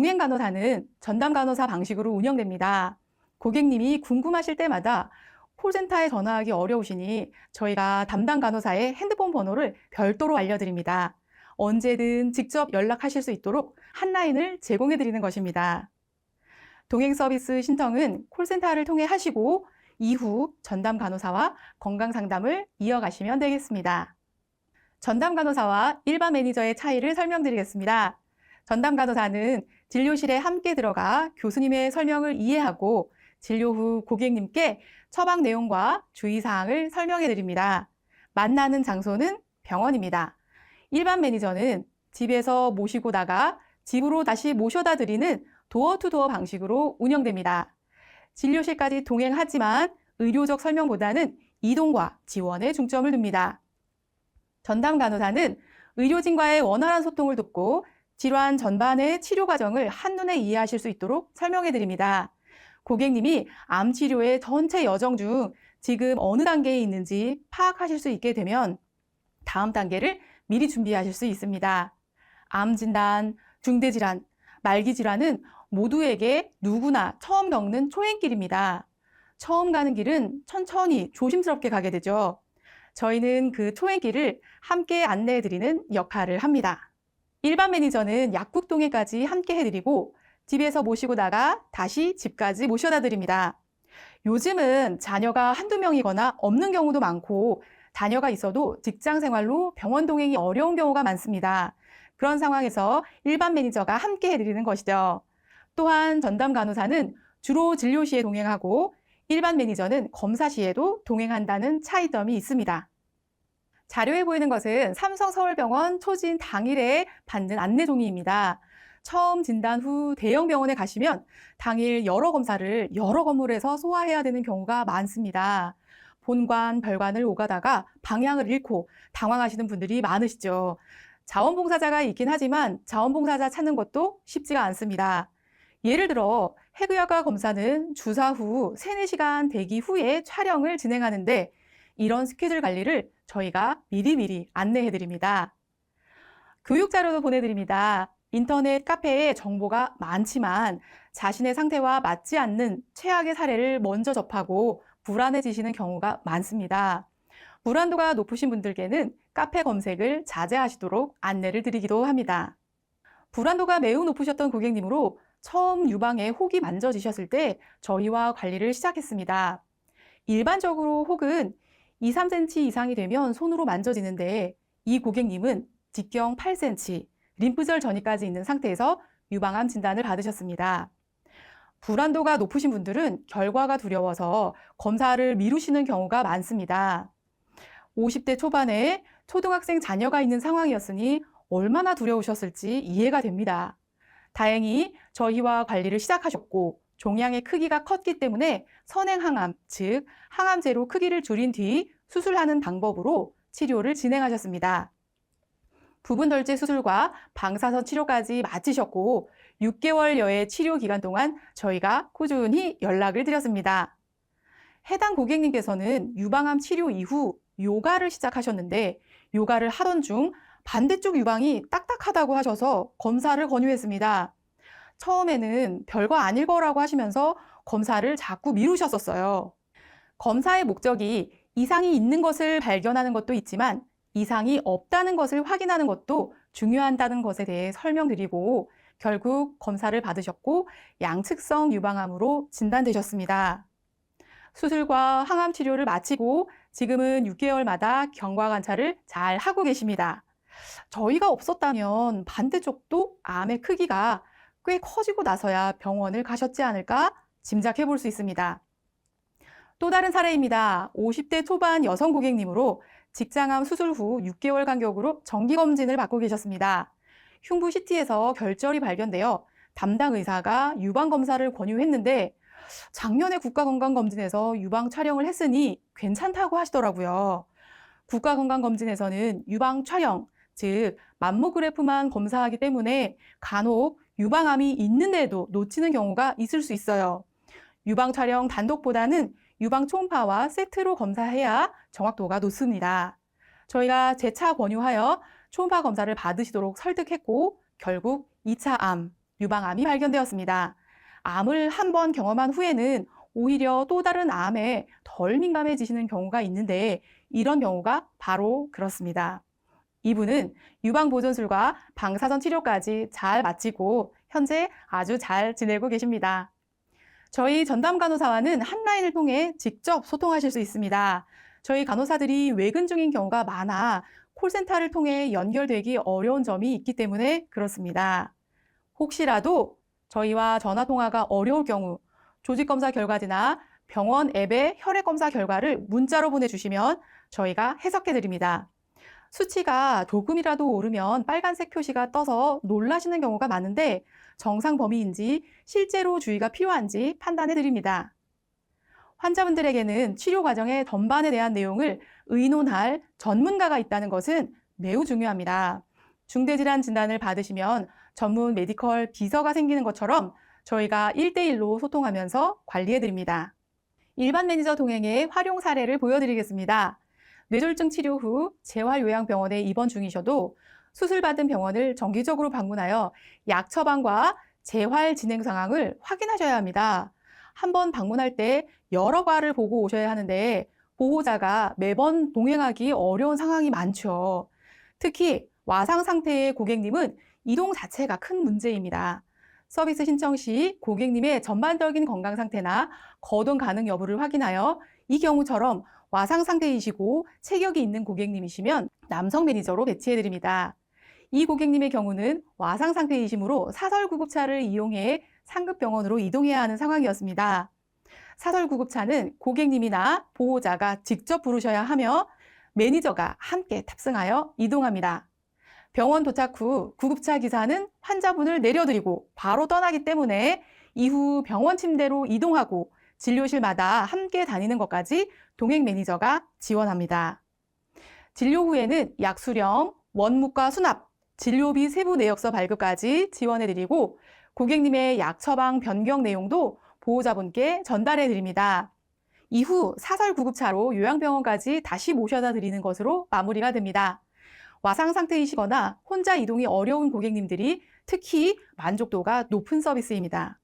동행 간호사는 전담 간호사 방식으로 운영됩니다. 고객님이 궁금하실 때마다 콜센터에 전화하기 어려우시니 저희가 담당 간호사의 핸드폰 번호를 별도로 알려드립니다. 언제든 직접 연락하실 수 있도록 한라인을 제공해 드리는 것입니다. 동행 서비스 신청은 콜센터를 통해 하시고 이후 전담 간호사와 건강 상담을 이어가시면 되겠습니다. 전담 간호사와 일반 매니저의 차이를 설명드리겠습니다. 전담 간호사는 진료실에 함께 들어가 교수님의 설명을 이해하고 진료 후 고객님께 처방 내용과 주의사항을 설명해 드립니다. 만나는 장소는 병원입니다. 일반 매니저는 집에서 모시고 나가 집으로 다시 모셔다 드리는 도어투도어 방식으로 운영됩니다. 진료실까지 동행하지만 의료적 설명보다는 이동과 지원에 중점을 둡니다. 전담 간호사는 의료진과의 원활한 소통을 돕고 질환 전반의 치료 과정을 한눈에 이해하실 수 있도록 설명해 드립니다. 고객님이 암 치료의 전체 여정 중 지금 어느 단계에 있는지 파악하실 수 있게 되면 다음 단계를 미리 준비하실 수 있습니다. 암 진단, 중대 질환, 말기 질환은 모두에게 누구나 처음 겪는 초행길입니다. 처음 가는 길은 천천히 조심스럽게 가게 되죠. 저희는 그 초행길을 함께 안내해 드리는 역할을 합니다. 일반 매니저는 약국 동행까지 함께 해드리고 집에서 모시고 나가 다시 집까지 모셔다 드립니다. 요즘은 자녀가 한두 명이거나 없는 경우도 많고 자녀가 있어도 직장 생활로 병원 동행이 어려운 경우가 많습니다. 그런 상황에서 일반 매니저가 함께 해드리는 것이죠. 또한 전담 간호사는 주로 진료 시에 동행하고 일반 매니저는 검사 시에도 동행한다는 차이점이 있습니다. 자료에 보이는 것은 삼성서울병원 초진 당일에 받는 안내종이입니다. 처음 진단 후 대형 병원에 가시면 당일 여러 검사를 여러 건물에서 소화해야 되는 경우가 많습니다. 본관, 별관을 오가다가 방향을 잃고 당황하시는 분들이 많으시죠. 자원봉사자가 있긴 하지만 자원봉사자 찾는 것도 쉽지가 않습니다. 예를 들어 핵의학과 검사는 주사 후 3, 4시간 대기 후에 촬영을 진행하는데 이런 스케줄 관리를 저희가 미리미리 안내해 드립니다. 교육 자료도 보내드립니다. 인터넷 카페에 정보가 많지만 자신의 상태와 맞지 않는 최악의 사례를 먼저 접하고 불안해지시는 경우가 많습니다. 불안도가 높으신 분들께는 카페 검색을 자제하시도록 안내를 드리기도 합니다. 불안도가 매우 높으셨던 고객님으로 처음 유방에 혹이 만져지셨을 때 저희와 관리를 시작했습니다. 일반적으로 혹은 2, 3cm 이상이 되면 손으로 만져지는데 이 고객님은 직경 8cm, 림프절 전이까지 있는 상태에서 유방암 진단을 받으셨습니다. 불안도가 높으신 분들은 결과가 두려워서 검사를 미루시는 경우가 많습니다. 50대 초반에 초등학생 자녀가 있는 상황이었으니 얼마나 두려우셨을지 이해가 됩니다. 다행히 저희와 관리를 시작하셨고 종양의 크기가 컸기 때문에 선행항암, 즉 항암제로 크기를 줄인 뒤 수술하는 방법으로 치료를 진행하셨습니다. 부분절제 수술과 방사선 치료까지 마치셨고 6개월여의 치료 기간 동안 저희가 꾸준히 연락을 드렸습니다. 해당 고객님께서는 유방암 치료 이후 요가를 시작하셨는데 요가를 하던 중 반대쪽 유방이 딱딱하다고 하셔서 검사를 권유했습니다. 처음에는 별거 아닐 거라고 하시면서 검사를 자꾸 미루셨었어요. 검사의 목적이 이상이 있는 것을 발견하는 것도 있지만 이상이 없다는 것을 확인하는 것도 중요하다는 것에 대해 설명드리고 결국 검사를 받으셨고 양측성 유방암으로 진단되셨습니다. 수술과 항암 치료를 마치고 지금은 6개월마다 경과 관찰을 잘 하고 계십니다. 저희가 없었다면 반대쪽도 암의 크기가 꽤 커지고 나서야 병원을 가셨지 않을까 짐작해 볼 수 있습니다. 또 다른 사례입니다. 50대 초반 여성 고객님으로 직장암 수술 후 6개월 간격으로 정기검진을 받고 계셨습니다. 흉부 CT에서 결절이 발견되어 담당 의사가 유방검사를 권유했는데 작년에 국가건강검진에서 유방 촬영을 했으니 괜찮다고 하시더라고요. 국가건강검진에서는 유방 촬영, 즉 맘모그래프만 검사하기 때문에 간혹 유방암이 있는데도 놓치는 경우가 있을 수 있어요. 유방 촬영 단독보다는 유방 초음파와 세트로 검사해야 정확도가 높습니다. 저희가 재차 권유하여 초음파 검사를 받으시도록 설득했고 결국 2차 암, 유방암이 발견되었습니다. 암을 한 번 경험한 후에는 오히려 또 다른 암에 덜 민감해지시는 경우가 있는데 이런 경우가 바로 그렇습니다. 이분은 유방보존술과 방사선 치료까지 잘 마치고 현재 아주 잘 지내고 계십니다. 저희 전담 간호사와는 한라인을 통해 직접 소통하실 수 있습니다. 저희 간호사들이 외근 중인 경우가 많아 콜센터를 통해 연결되기 어려운 점이 있기 때문에 그렇습니다. 혹시라도 저희와 전화 통화가 어려울 경우 조직검사 결과지나 병원 앱의 혈액검사 결과를 문자로 보내주시면 저희가 해석해 드립니다. 수치가 조금이라도 오르면 빨간색 표시가 떠서 놀라시는 경우가 많은데 정상 범위인지 실제로 주의가 필요한지 판단해 드립니다. 환자분들에게는 치료 과정의 전반에 대한 내용을 의논할 전문가가 있다는 것은 매우 중요합니다. 중대질환 진단을 받으시면 전문 메디컬 비서가 생기는 것처럼 저희가 1대1로 소통하면서 관리해 드립니다. 일반 매니저 동행의 활용 사례를 보여드리겠습니다. 뇌졸중 치료 후 재활요양병원에 입원 중이셔도 수술받은 병원을 정기적으로 방문하여 약 처방과 재활 진행 상황을 확인하셔야 합니다. 한번 방문할 때 여러 과를 보고 오셔야 하는데 보호자가 매번 동행하기 어려운 상황이 많죠. 특히 와상 상태의 고객님은 이동 자체가 큰 문제입니다. 서비스 신청 시 고객님의 전반적인 건강 상태나 거동 가능 여부를 확인하여 이 경우처럼 와상 상태이시고 체격이 있는 고객님이시면 남성 매니저로 배치해 드립니다. 이 고객님의 경우는 와상 상태이시므로 사설구급차를 이용해 상급병원으로 이동해야 하는 상황이었습니다. 사설구급차는 고객님이나 보호자가 직접 부르셔야 하며 매니저가 함께 탑승하여 이동합니다. 병원 도착 후 구급차 기사는 환자분을 내려드리고 바로 떠나기 때문에 이후 병원 침대로 이동하고 진료실마다 함께 다니는 것까지 동행 매니저가 지원합니다. 진료 후에는 약 수령, 원무과 수납, 진료비 세부 내역서 발급까지 지원해드리고 고객님의 약 처방 변경 내용도 보호자분께 전달해드립니다. 이후 사설구급차로 요양병원까지 다시 모셔다 드리는 것으로 마무리가 됩니다. 와상 상태이시거나 혼자 이동이 어려운 고객님들이 특히 만족도가 높은 서비스입니다.